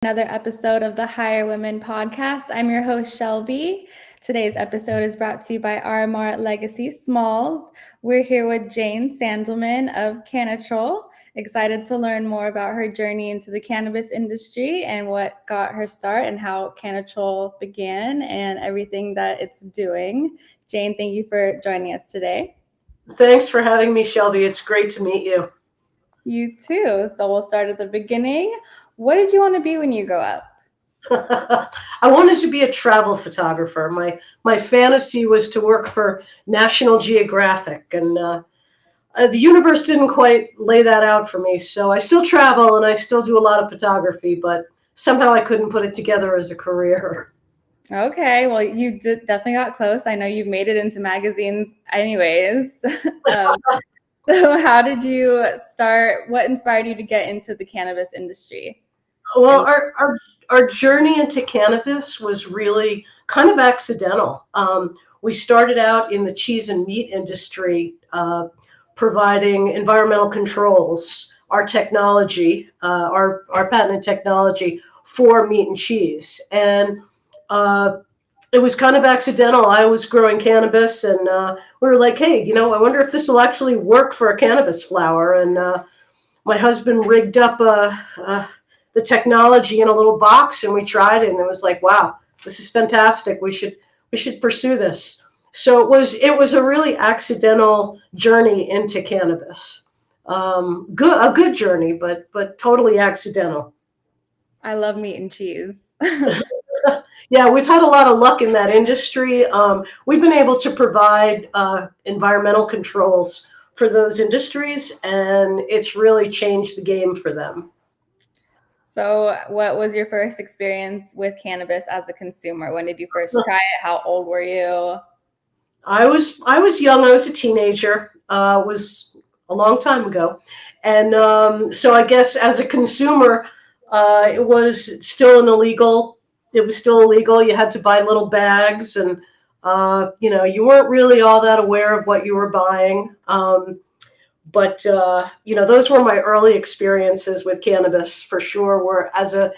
Another episode of the Hire Women podcast. I'm your host, Shelbie. Today's episode is brought to you by RMR Legacy Smalls. We're here with Jane Sandelman of Cannatrol. Excited to learn more about her journey into the cannabis industry and what got her start and how Cannatrol began and everything that it's doing. Jane, thank you for joining us today. Thanks for having me, Shelby. It's great to meet you. You too. So we'll start at the beginning. What did you want to be when you grow up? I wanted to be a travel photographer. My fantasy was to work for National Geographic, and the universe didn't quite lay that out for me. So I still travel and I still do a lot of photography, but somehow I couldn't put it together as a career. Okay, well, you definitely got close. I know you've made it into magazines anyways. So how did you start? What inspired you to get into the cannabis industry? Well, our journey into cannabis was really kind of accidental. We started out in the cheese and meat industry, providing environmental controls, our technology, our patented technology for meat and cheese. And it was kind of accidental. I was growing cannabis, and we were like, hey, I wonder if this will actually work for a cannabis flower. And my husband rigged up the technology in a little box, and we tried it, and it was like, wow, this is fantastic. We should pursue this. So it was a really accidental journey into cannabis. A good journey, but totally accidental. I love meat and cheese. Yeah, we've had a lot of luck in that industry. We've been able to provide environmental controls for those industries, and it's really changed the game for them. So what was your first experience with cannabis as a consumer? When did you first try it? How old were you? I was young. I was a teenager. It was a long time ago, and so I guess as a consumer, it was still an illegal. It was still illegal. You had to buy little bags, and you weren't really all that aware of what you were buying. But those were my early experiences with cannabis for sure. Were as a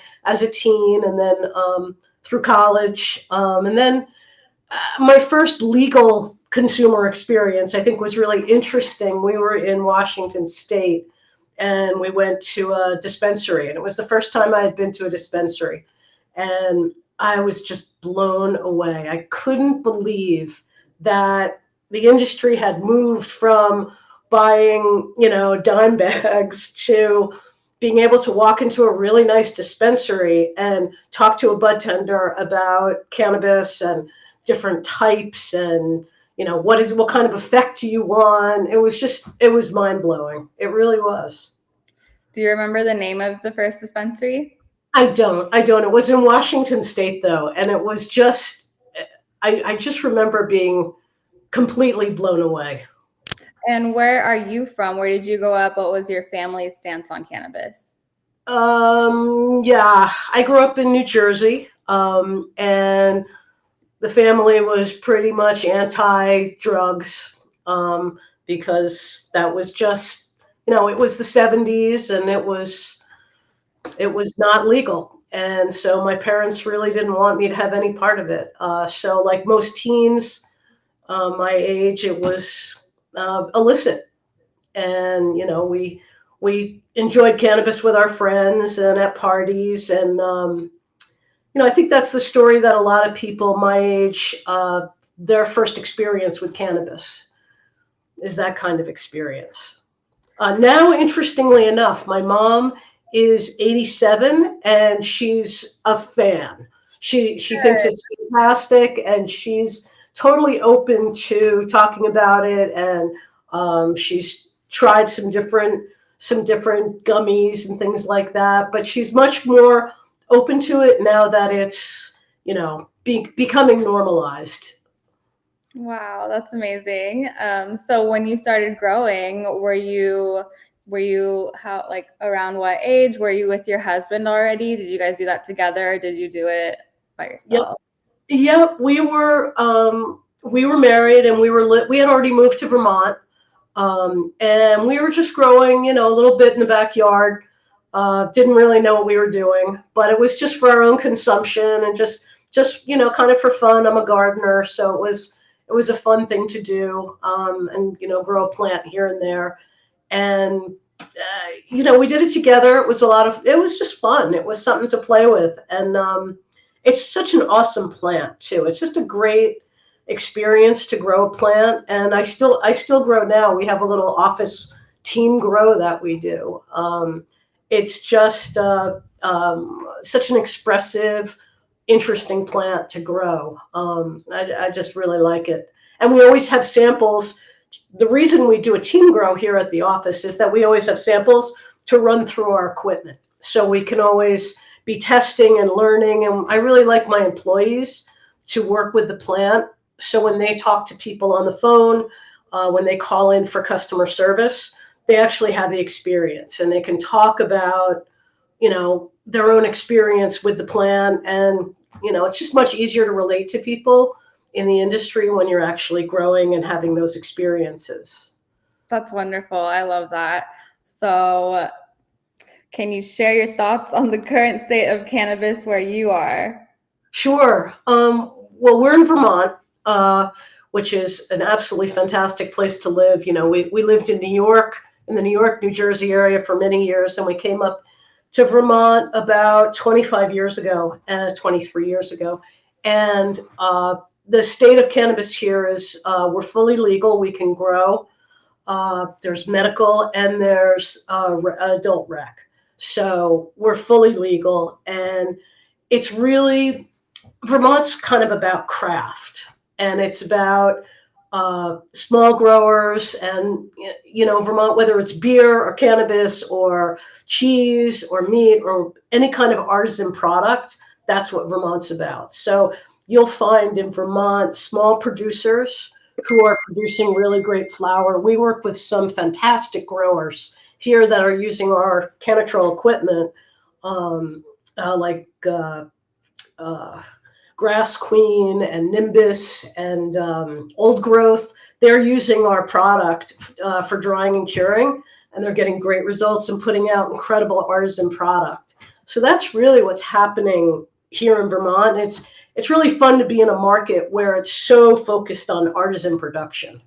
teen, and then through college, and then my first legal consumer experience, I think, was really interesting. We were in Washington State, and we went to a dispensary, and it was the first time I had been to a dispensary, and I was just blown away. I couldn't believe that the industry had moved from buying, dime bags to being able to walk into a really nice dispensary and talk to a bud tender about cannabis and different types and what kind of effect do you want. It was mind-blowing. It really was. Do you remember the name of the first dispensary? I don't. It was in Washington State, though, and it was just I just remember being completely blown away. And where are you from? Where did you grow up? What was your family's stance on cannabis? Yeah, I grew up in New Jersey, and the family was pretty much anti-drugs, because that was just, it was the 70s, and it was not legal. And so my parents really didn't want me to have any part of it. So like most teens, my age, it was illicit. And, we enjoyed cannabis with our friends and at parties. And, I think that's the story that a lot of people my age, their first experience with cannabis is that kind of experience. Now, interestingly enough, my mom is 87 and she's a fan. She thinks it's fantastic, and she's totally open to talking about it. And she's tried some different gummies and things like that. But she's much more open to it now that it's becoming normalized. Wow, that's amazing. So when you started growing, were you how, like, around what age? Were you with your husband already? Did you guys do that together? Did you do it by Yep. yourself? Yep. We were married, and we had already moved to Vermont. And we were just growing, a little bit in the backyard. Didn't really know what we were doing, but it was just for our own consumption and just kind of for fun. I'm a gardener, so it was a fun thing to do, and grow a plant here and there. And we did it together. It was just fun. It was something to play with, and it's such an awesome plant too. It's just a great experience to grow a plant, and I still grow now. We have a little office team grow that we do. It's just such an expressive, interesting plant to grow. I just really like it, and we always have samples. The reason we do a team grow here at the office is that we always have samples to run through our equipment, so we can always be testing and learning. And I really like my employees to work with the plant, so when they talk to people on the phone, when they call in for customer service, they actually have the experience and they can talk about their own experience with the plant. And it's just much easier to relate to people in the industry when you're actually growing and having those experiences. That's wonderful. I love that. So can you share your thoughts on the current state of cannabis where you are? Sure. Well, we're in Vermont, which is an absolutely fantastic place to live. We lived in New York, in the New York, New Jersey area for many years, and we came up to Vermont about 25 years ago, 23 years ago. And the state of cannabis here is we're fully legal. We can grow. There's medical and there's adult rec. So we're fully legal. And it's really, Vermont's kind of about craft. And it's about small growers and, Vermont, whether it's beer or cannabis or cheese or meat or any kind of artisan product, that's what Vermont's about. So you'll find in Vermont small producers who are producing really great flower. We work with some fantastic growers here that are using our Cannatrol equipment, like Grass Queen and Nimbus and Old Growth. They're using our product for drying and curing, and they're getting great results and putting out incredible artisan product. So that's really what's happening here in Vermont. It's really fun to be in a market where it's so focused on artisan production.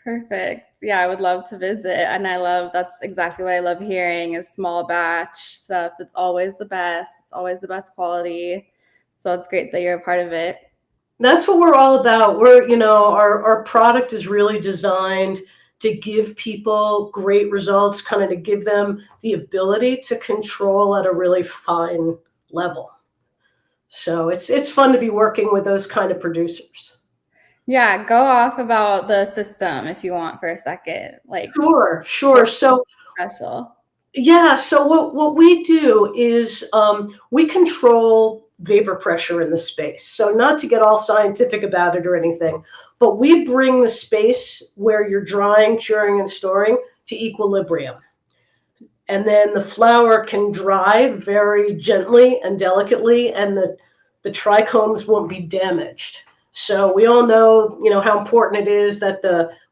Perfect. Yeah, I would love to visit. And that's exactly what I love hearing is small batch stuff. It's always the best. It's always the best quality. So it's great that you're a part of it. That's what we're all about. Our product is really designed to give people great results, kind of to give them the ability to control at a really fine level. So it's fun to be working with those kind of producers. Yeah, go off about the system if you want for a second. Like, Sure. So special. yeah, so what we do is we control vapor pressure in the space. So not to get all scientific about it or anything, but we bring the space where you're drying, curing, and storing to equilibrium. And then the flower can dry very gently and delicately, and the trichomes won't be damaged. So we all know, how important it is that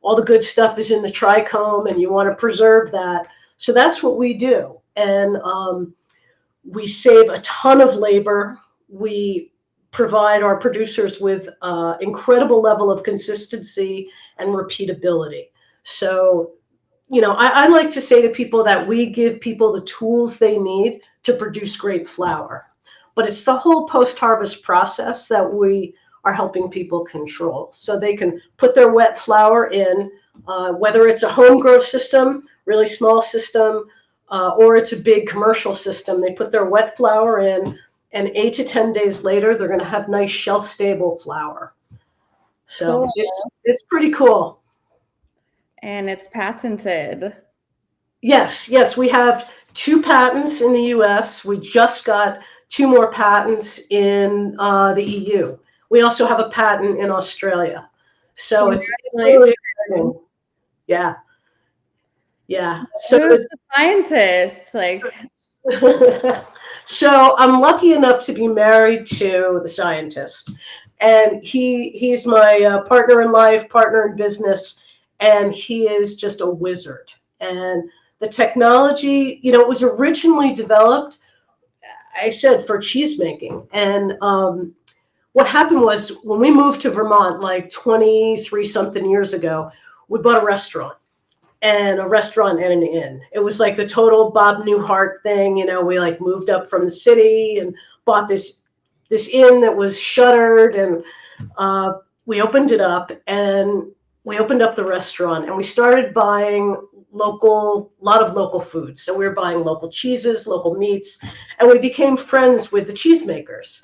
all the good stuff is in the trichome, and you want to preserve that. So that's what we do, and we save a ton of labor. We provide our producers with incredible level of consistency and repeatability. So I like to say to people that we give people the tools they need to produce great flower. But it's the whole post-harvest process that we are helping people control. So they can put their wet flower in, whether it's a home grow system, really small system, or it's a big commercial system. They put their wet flower in, and 8 to 10 days later, they're going to have nice shelf-stable flower. So Cool. it's pretty cool. And it's patented. Yes, we have 2 patents in the US. We just got 2 more patents in the EU. We also have a patent in Australia. So it's really exciting. Yeah. So who's the scientist? so I'm lucky enough to be married to the scientist, and he's my partner in life, partner in business, and he is just a wizard. And the technology, it was originally developed, I said, for cheese making. And what happened was when we moved to Vermont, like 23 something years ago, we bought a restaurant and an inn. It was like the total Bob Newhart thing. We like moved up from the city and bought this inn that was shuttered, and we opened it up, and we opened up the restaurant, and we started buying a lot of local foods. So we were buying local cheeses, local meats, and we became friends with the cheesemakers.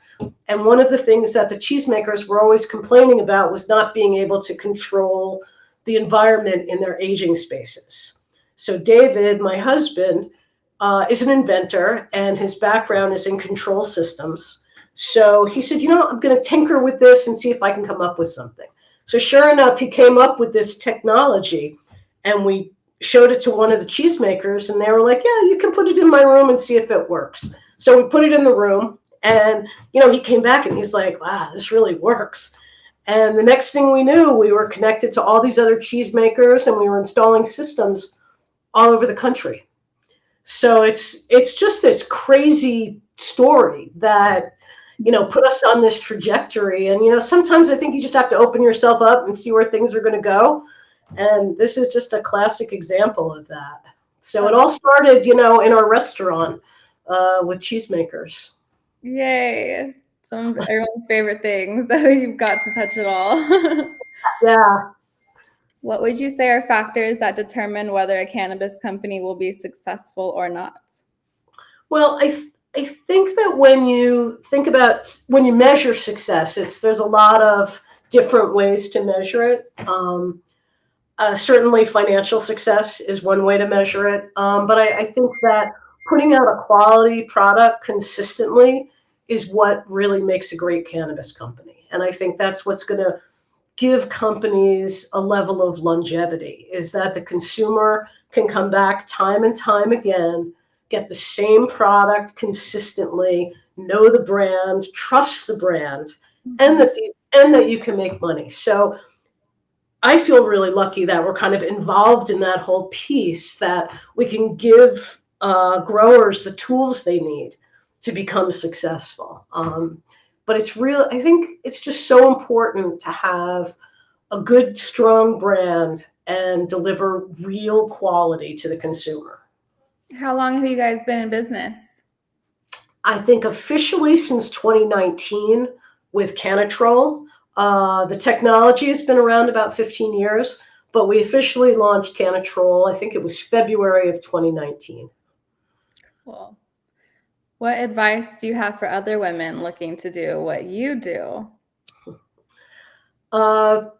And one of the things that the cheesemakers were always complaining about was not being able to control the environment in their aging spaces. So David, my husband, is an inventor, and his background is in control systems. So he said, I'm going to tinker with this and see if I can come up with something. So sure enough, he came up with this technology, and we showed it to one of the cheesemakers, and they were like, yeah, you can put it in my room and see if it works. So we put it in the room, and, he came back and he's like, wow, this really works. And the next thing we knew, we were connected to all these other cheesemakers, and we were installing systems all over the country. So it's just this crazy story that, put us on this trajectory. And, sometimes I think you just have to open yourself up and see where things are going to go. And this is just a classic example of that. So it all started, in our restaurant with cheesemakers. Yay. Some of everyone's favorite things. So you've got to touch it all. Yeah. What would you say are factors that determine whether a cannabis company will be successful or not? Well, I think that when you measure success, there's a lot of different ways to measure it. Certainly, financial success is one way to measure it. But I think that putting out a quality product consistently is what really makes a great cannabis company. And I think that's what's going to give companies a level of longevity, is that the consumer can come back time and time again, get the same product consistently, know the brand, trust the brand, and that you can make money. So I feel really lucky that we're kind of involved in that whole piece, that we can give growers the tools they need to become successful. But I think it's just so important to have a good, strong brand and deliver real quality to the consumer. How long have you guys been in business? I think officially since 2019 with Cannatrol. The technology has been around about 15 years, but we officially launched Cannatrol, I think it was February of 2019. Cool. What advice do you have for other women looking to do what you do? I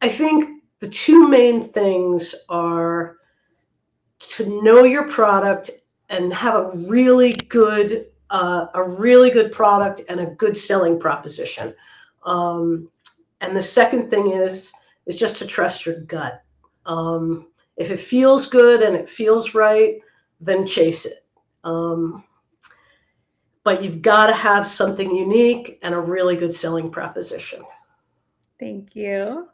think the two main things are to know your product and have a really good product and a good selling proposition. And the second thing is just to trust your gut. If it feels good and it feels right, then chase it. But you've got to have something unique and a really good selling proposition. Thank you.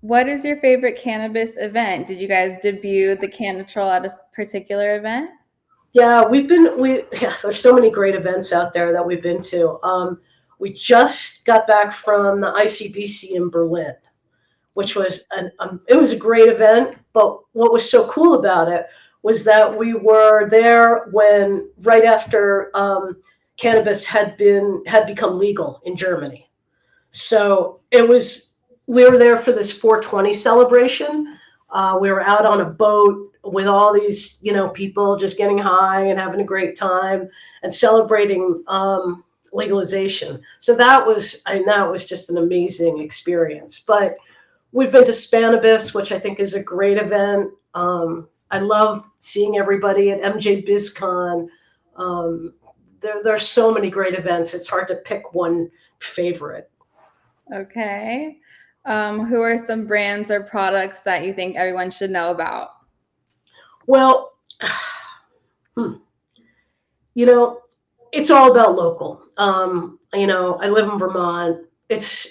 What is your favorite cannabis event? Did you guys debut the Cannatrol at a particular event? Yeah, there's so many great events out there that we've been to. We just got back from the ICBC in Berlin, which was it was a great event. But what was so cool about it was that we were there right after cannabis had become legal in Germany. So we were there for this 420 celebration. We were out on a boat with all these, people just getting high and having a great time and celebrating legalization. So that was just an amazing experience. But we've been to Cannabis, which I think is a great event. I love seeing everybody at MJ BizCon. There's so many great events. It's hard to pick one favorite. Okay. Who are some brands or products that you think everyone should know about? Well, it's all about local. I live in Vermont.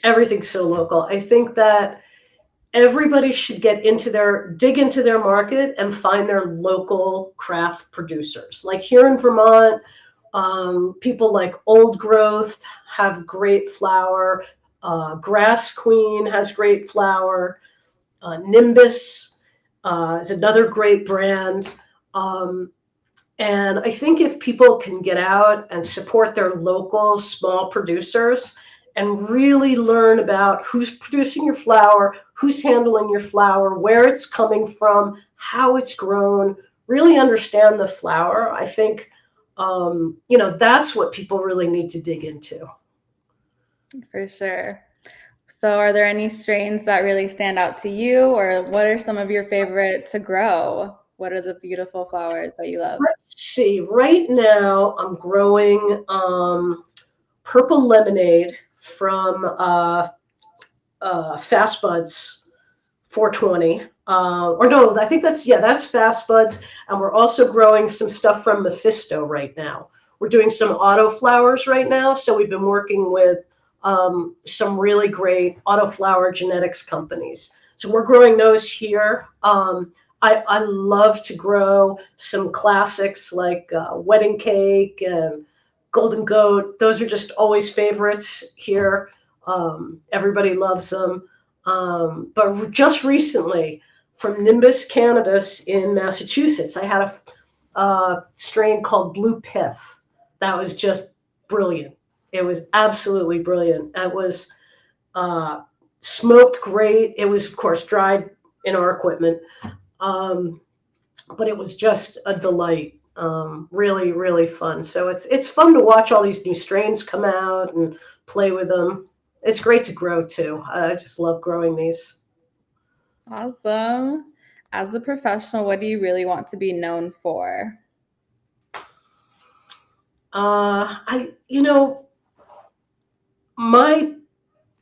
Everything's so local. I think that everybody should dig into their market and find their local craft producers. Like here in Vermont, people like Old Growth have great flower. Grass Queen has great flower. Nimbus is another great brand. And I think if people can get out and support their local small producers and really learn about who's producing your flower, who's handling your flower, where it's coming from, how it's grown, really understand the flower, I think, that's what people really need to dig into. For sure. So are there any strains that really stand out to you, or what are some of your favorite to grow? What are the beautiful flowers that you love? Let's see. Right now, I'm growing purple lemonade from Fast Buds 420. Or no, I think that's Fast Buds. And we're also growing some stuff from Mephisto right now. We're doing some auto flowers right now. So we've been working with some really great autoflower genetics companies. So we're growing those here. I love to grow some classics like Wedding Cake and Golden Goat. Those are just always favorites here. Everybody loves them. But just recently, from Nimbus Cannabis in Massachusetts, I had a strain called Blue Piff. That was just brilliant. It was absolutely brilliant. It was smoked great. It was, of course, dried in our equipment, but it was just a delight. Really, really fun. So it's fun to watch all these new strains come out and play with them. It's great to grow too. I just love growing these. Awesome. As a professional, what do you really want to be known for? My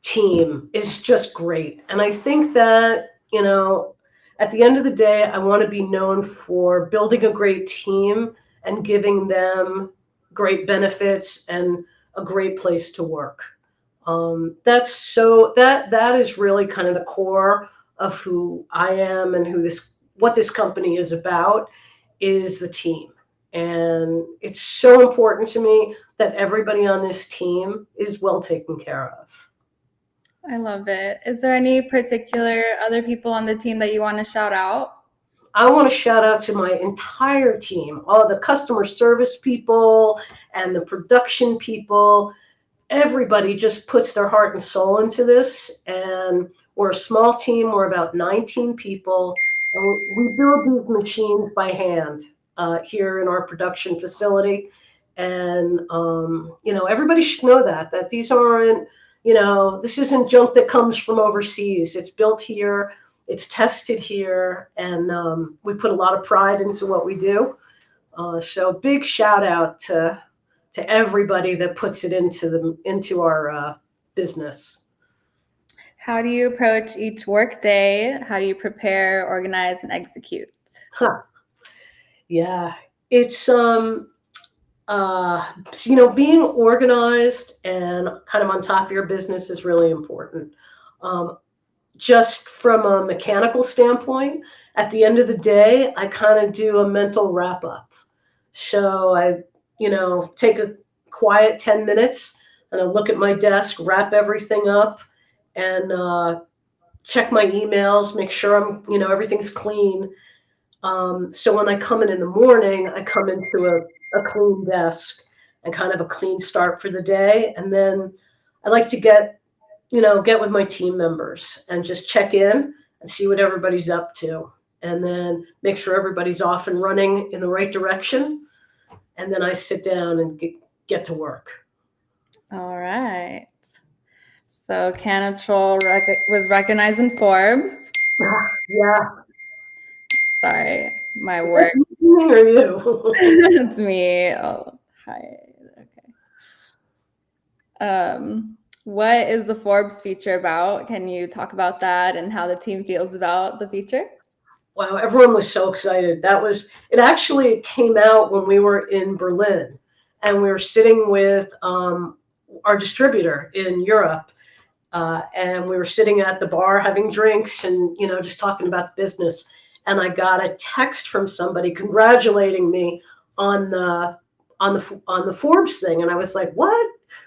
team is just great. And I think that, at the end of the day, I want to be known for building a great team and giving them great benefits and a great place to work. That is really kind of the core of who I am and what this company is about is the team. And it's so important to me that everybody on this team is well taken care of. I love it. Is there any particular other people on the team that you want to shout out? I want to shout out to my entire team, all the customer service people and the production people. Everybody just puts their heart and soul into this. And we're a small team. We're about 19 people. And we build these machines by hand here in our production facility. And, everybody should know that these aren't, this isn't junk that comes from overseas. It's built here. It's tested here. And we put a lot of pride into what we do. So big shout out to everybody that puts it into our business. How do you approach each workday? How do you prepare, organize, and execute? Huh. Yeah, it's being organized and kind of on top of your business is really important. Just from a mechanical standpoint, at the end of the day, I kind of do a mental wrap up. So I take a quiet 10 minutes and I look at my desk, wrap everything up, and check my emails, make sure everything's clean. So when I come in the morning, I come into a clean desk and kind of a clean start for the day. And then I like to get with my team members and just check in and see what everybody's up to. And then make sure everybody's off and running in the right direction. And then I sit down and get to work. All right. So Cannatrol was recognized in Forbes. Yeah. Sorry, my work. Me or you? It's me. Oh, hi. Okay. What is the Forbes feature about? Can you talk about that and how the team feels about the feature? Wow, everyone was so excited. It actually came out when we were in Berlin and we were sitting with our distributor in Europe. and we were sitting at the bar having drinks and, just talking about the business. And I got a text from somebody congratulating me on the Forbes thing. And I was like, what?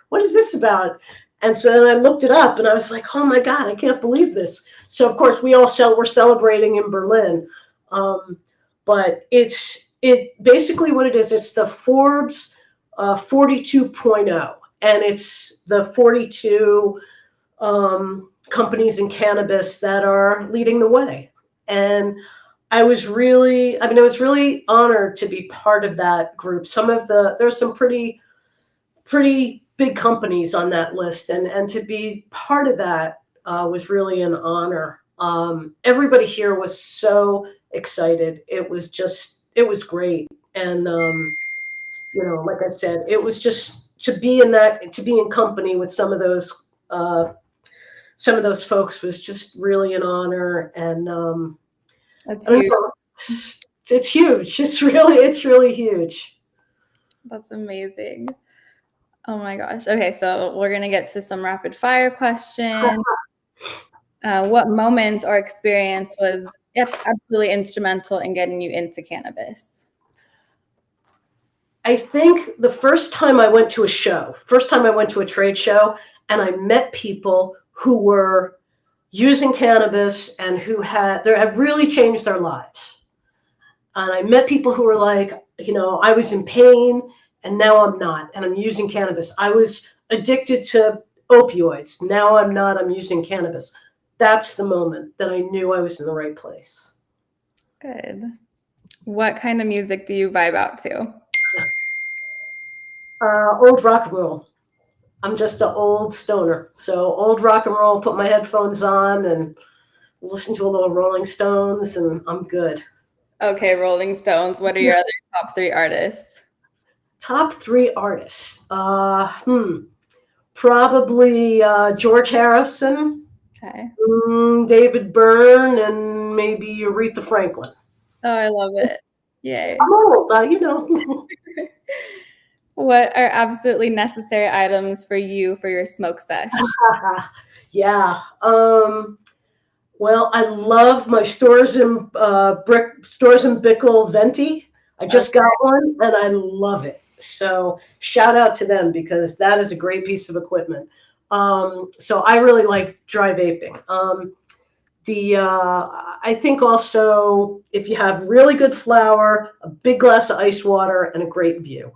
What is this about? And so then I looked it up and I was like, oh my God, I can't believe this. So of course we're celebrating in Berlin. But it basically what it is, it's the Forbes 42.0, and it's the 42 companies in cannabis that are leading the way. And I was really honored to be part of that group. There's some pretty big companies on that list, and to be part of that was really an honor. Everybody here was so excited. It was great. And, like I said, it was just to be in company with some of those folks was just really an honor. And That's I don't huge. know, it's huge. It's really huge. That's amazing. Oh my gosh. Okay, so we're going to get to some rapid fire questions. What moment or experience was absolutely instrumental in getting you into cannabis? I think the first time I went to a trade show, and I met people who were using cannabis and who had really changed their lives. And I met people who were like, I was in pain and now I'm not, and I'm using cannabis. I was addicted to opioids. Now I'm not, I'm using cannabis. That's the moment that I knew I was in the right place. Good. What kind of music do you vibe out to? Old rock and roll. I'm just an old stoner. So old rock and roll, put my headphones on and listen to a little Rolling Stones, and I'm good. Okay, Rolling Stones. What are your other top 3 artists? Top 3 artists. Probably George Harrison, Okay. David Byrne, and maybe Aretha Franklin. Oh, I love it. Yay. I'm old, What are absolutely necessary items for you for your smoke sesh? Yeah. Well, I love my Stores and Bickle Venti. I just got one and I love it. So shout out to them because that is a great piece of equipment. So I really like dry vaping. I think also if you have really good flour, a big glass of ice water, and a great view.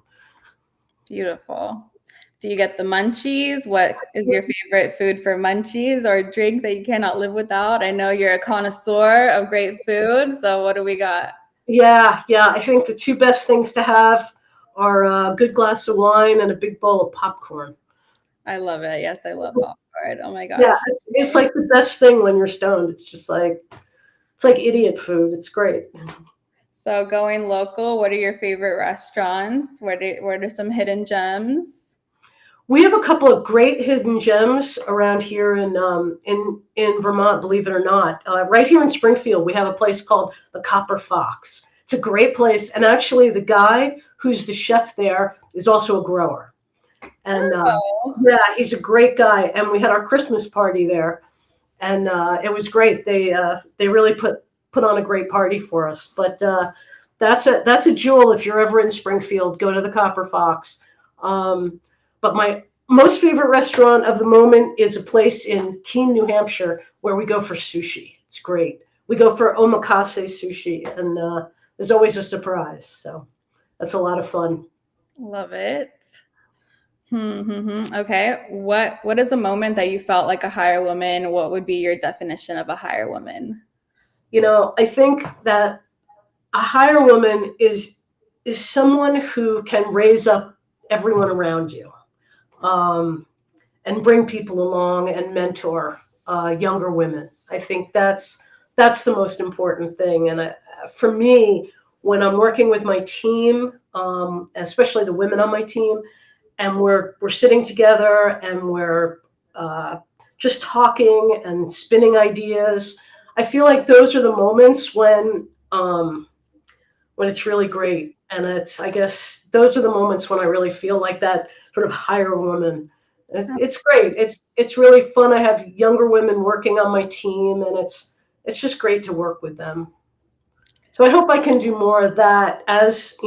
Beautiful. Do you get the munchies? What is your favorite food for munchies or drink that you cannot live without? I know you're a connoisseur of great food, so what do we got? Yeah. I think the 2 best things to have are a good glass of wine and a big bowl of popcorn. I love it. Yes, I love popcorn. Oh my Yeah, gosh. it's like the best thing when you're stoned. It's just like it's like idiot food. It's great. So going local, what are your favorite restaurants? What are some hidden gems? We have a couple of great hidden gems around here in Vermont, believe it or not. Right here in Springfield, we have a place called the Copper Fox. It's a great place, and actually, the guy who's the chef there is also a grower. And yeah, he's a great guy. And we had our Christmas party there, and it was great. They really put on a great party for us. But that's a jewel. If you're ever in Springfield, go to the Copper Fox. But my most favorite restaurant of the moment is a place in Keene, New Hampshire, where we go for sushi. It's great. We go for omakase sushi, and there's always a surprise. So that's a lot of fun. Love it. Okay. What is a moment that you felt like a higher woman? What would be your definition of a higher woman? I think that a higher woman is someone who can raise up everyone around you, and bring people along and mentor younger women. I think that's the most important thing. And for me, when I'm working with my team, especially the women on my team, and we're sitting together and we're just talking and spinning ideas, I feel like those are the moments when it's really great. And I guess those are the moments when I really feel like that sort of higher woman It's great. It's really fun. I have younger women working on my team, and it's just great to work with them. So I hope I can do more of that as,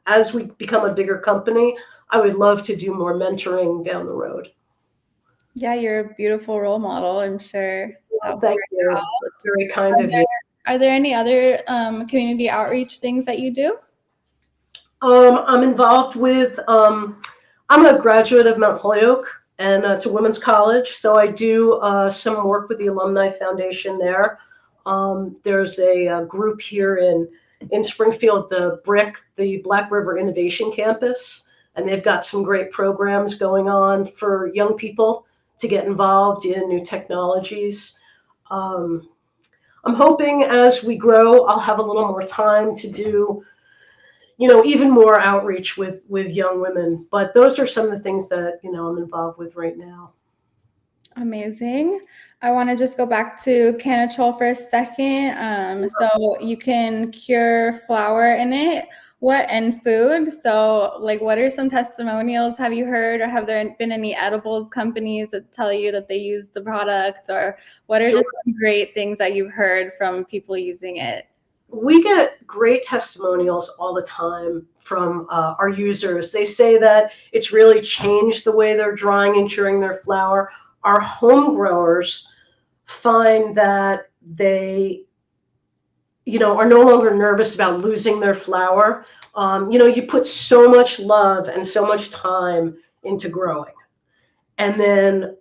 as we become a bigger company. I would love to do more mentoring down the road. Yeah, you're a beautiful role model. I'm sure that Well, will thank work you. out. That's very kind of you. Are there any other community outreach things that you do? I'm involved with, I'm a graduate of Mount Holyoke, and it's a women's college. So I do some work with the Alumni Foundation there. There's a group here in Springfield, the Black River Innovation Campus, and they've got some great programs going on for young people to get involved in new technologies. Um, I'm hoping as we grow, I'll have a little more time to do even more outreach with young women. But those are some of the things that, I'm involved with right now. Amazing. I want to just go back to Cannatrol for a second. So you can cure flour in it. What and food? So, like, what are some testimonials have you heard, or have there been any edibles companies that tell you that they use the product, or what are Sure. just some great things that you've heard from people using it? We get great testimonials all the time from our users. They say that it's really changed the way they're drying and curing their flour. Our home growers find that they are no longer nervous about losing their flour. You put so much love and so much time into growing, and then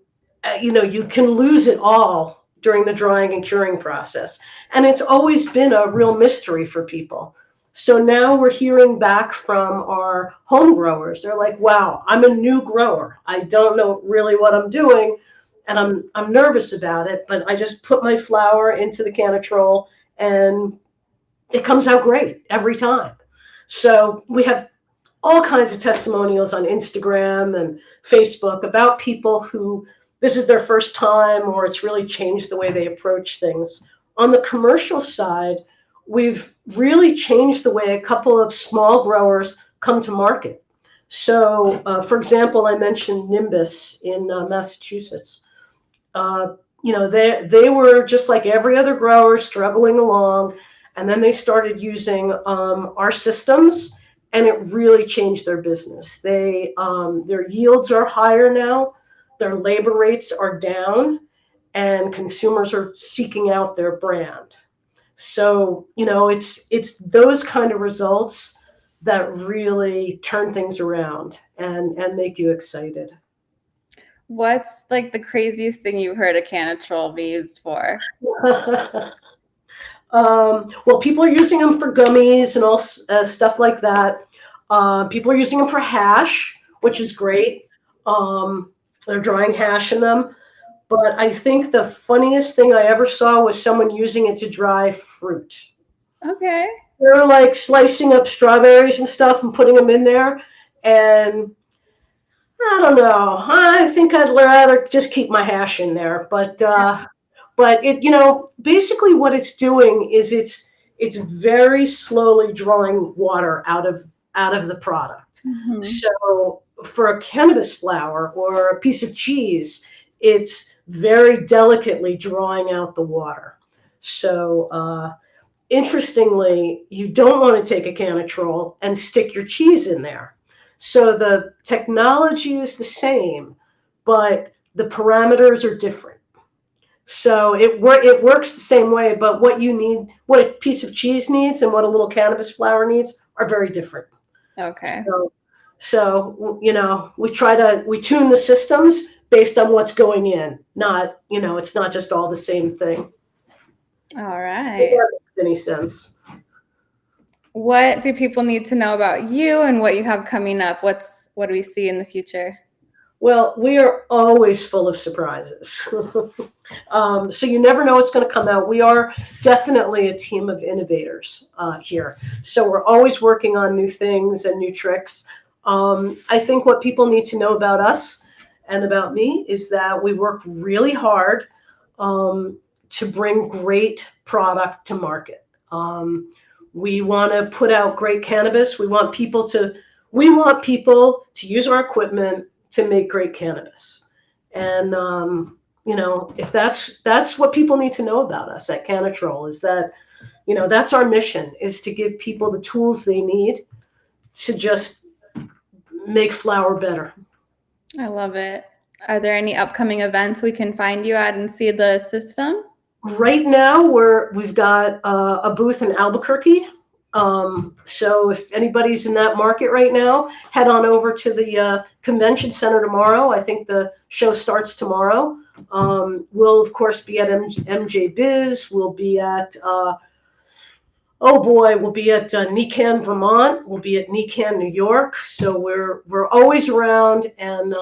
you can lose it all during the drying and curing process. And it's always been a real mystery for people. So now we're hearing back from our home growers. They're like, wow, I'm a new grower. I don't know really what I'm doing, and I'm nervous about it, but I just put my flour into the Cannatrol, and it comes out great every time. So we have all kinds of testimonials on Instagram and Facebook about people who this is their first time, or it's really changed the way they approach things. On the commercial side, we've really changed the way a couple of small growers come to market. So, for example, I mentioned Nimbus in Massachusetts. They were just like every other grower, struggling along, and then they started using our systems, and it really changed their business. Their yields are higher now, their labor rates are down, and consumers are seeking out their brand. So it's those kind of results that really turn things around and make you excited. What's like the craziest thing you've heard a Cannatrol be used for? Well, people are using them for gummies and all stuff like that. People are using them for hash, which is great. They're drying hash in them. But I think the funniest thing I ever saw was someone using it to dry fruit. Okay. They're like slicing up strawberries and stuff and putting them in there. And I don't know. I think I'd rather just keep my hash in there. But basically what it's doing is it's very slowly drawing water out of the product. Mm-hmm. So for a cannabis flower or a piece of cheese, it's very delicately drawing out the water. So interestingly, you don't want to take a Cannatrol and stick your cheese in there. So the technology is the same, but the parameters are different. So it works the same way, but what you need, what a piece of cheese needs and what a little cannabis flower needs are very different. Okay. So we tune the systems based on what's going in, not, it's not just all the same thing. All right. If that makes any sense. What do people need to know about you and what you have coming up? What do we see in the future? Well, we are always full of surprises. So you never know what's going to come out. We are definitely a team of innovators here. So we're always working on new things and new tricks. I think what people need to know about us and about me is that we work really hard to bring great product to market. We want to put out great cannabis. We want people to use our equipment to make great cannabis. And if that's what people need to know about us at Cannatrol, is that that's our mission, is to give people the tools they need to just make flower better. I love it. Are there any upcoming events we can find you at and see the system? Right now, we've got a booth in Albuquerque. So if anybody's in that market right now, head on over to the convention center tomorrow. I think the show starts tomorrow. We'll of course be at MJ Biz. We'll be at we'll be at Nican, Vermont. We'll be at Nican, New York. So we're always around. And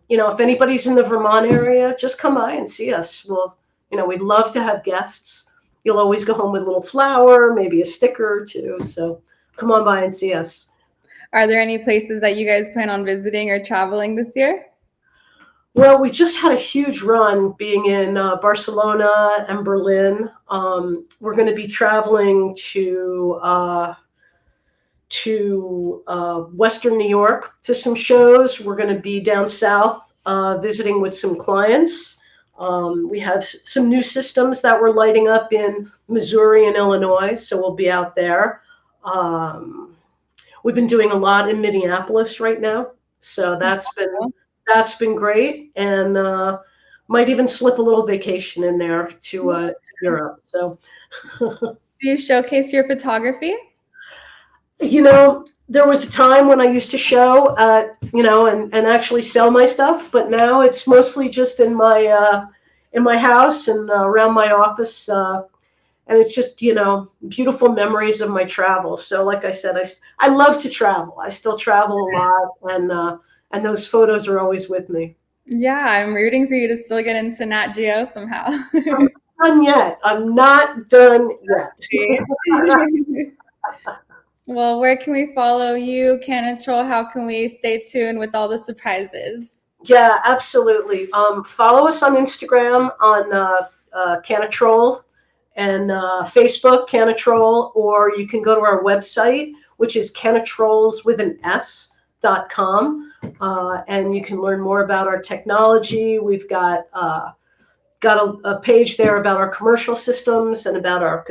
if anybody's in the Vermont area, just come by and see us. We'd love to have guests. You'll always go home with a little flower, maybe a sticker or two. So come on by and see us. Are there any places that you guys plan on visiting or traveling this year? Well, we just had a huge run being in Barcelona and Berlin. We're going to be traveling to Western New York to some shows. We're going to be down south visiting with some clients. We have some new systems that we're lighting up in Missouri and Illinois, so we'll be out there. We've been doing a lot in Minneapolis right now, so that's been great, and might even slip a little vacation in there to Europe. So, do you showcase your photography? There was a time when I used to show, and actually sell my stuff, but now it's mostly just in my house and around my office, and it's just beautiful memories of my travel. So, like I said, I love to travel. I still travel a lot, and those photos are always with me. Yeah, I'm rooting for you to still get into Nat Geo somehow. I'm not done yet. Well, where can we follow you, Cannatrol? How can we stay tuned with all the surprises? Yeah, absolutely. Follow us on Instagram on Cannatrol, and Facebook Cannatrol, or you can go to our website, which is cannatrols.com, and you can learn more about our technology. We've got a page there about our commercial systems and about our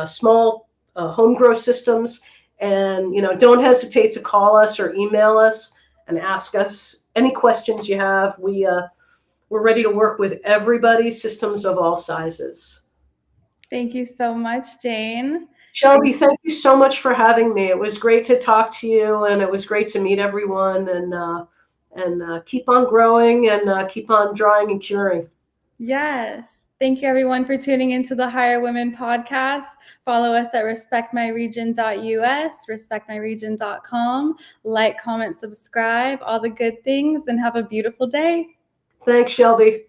small home grow systems. And don't hesitate to call us or email us and ask us any questions you have. We're ready to work with everybody, systems of all sizes. Thank you so much, Jane. Shelby, thank you so much for having me. It was great to talk to you, and it was great to meet everyone, and keep on growing and keep on drawing and curing. Yes. Thank you, everyone, for tuning into the Hire Women podcast. Follow us at respectmyregion.us, respectmyregion.com. Like, comment, subscribe, all the good things, and have a beautiful day. Thanks, Shelby.